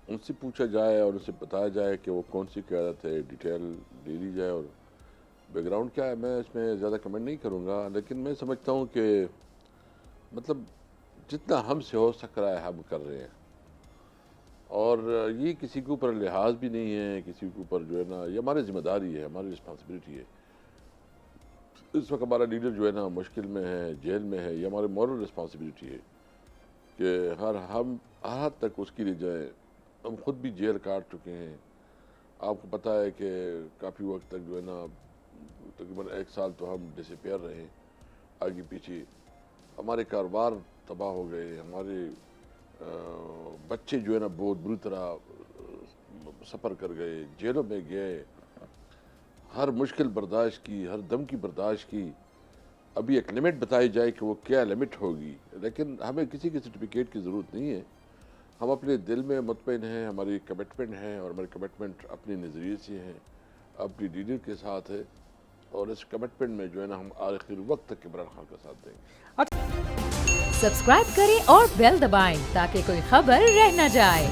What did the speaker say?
ان سے پوچھا جائے اور ان سے بتایا جائے کہ وہ کون سی قیادت ہے، ڈیٹیل لے لی جائے اور بیک گراؤنڈ کیا ہے. میں اس میں زیادہ کمنٹ نہیں کروں گا، لیکن میں سمجھتا ہوں کہ مطلب جتنا ہم سے ہو سک رہا ہے ہم کر رہے ہیں، اور یہ کسی کے اوپر لحاظ بھی نہیں ہے، کسی کے اوپر جو ہے نا، یہ ہماری ذمہ داری ہے، ہماری رسپانسبلٹی ہے. اس وقت ہمارا لیڈر جو ہے نا مشکل میں ہے، جیل میں ہے، یہ ہمارے مورل رسپانسبلٹی ہے کہ ہم ہر حد تک اس کے لیے جائیں. ہم خود بھی جیل کاٹ چکے ہیں. آپ کو پتہ ہے کہ کافی وقت تک جو ہے نا، تقریباً 1 سال تو ہم ڈس پیئر رہے آگے پیچھے. ہمارے کاروبار تباہ ہو گئے، ہمارے بچے جو ہے نا بہت بری طرح سفر کر گئے، جیلوں میں گئے، ہر مشکل برداشت کی، ہر دم کی برداشت کی. ابھی ایک لمٹ بتائی جائے کہ وہ کیا لمٹ ہوگی، لیکن ہمیں کسی کے سرٹیفکیٹ کی ضرورت نہیں ہے. ہم اپنے دل میں مطمئن ہیں، ہماری کمٹمنٹ ہے، اور ہماری کمٹمنٹ اپنے نظریے سے ہے، اپنی لیڈر کے ساتھ ہے، اور اس کمٹمنٹ میں جو ہے نا ہم آخر وقت تک عمران خان کا ساتھ دیں گے. سبسکرائب کریں اور بیل دبائیں تاکہ کوئی خبر رہ نہ جائے.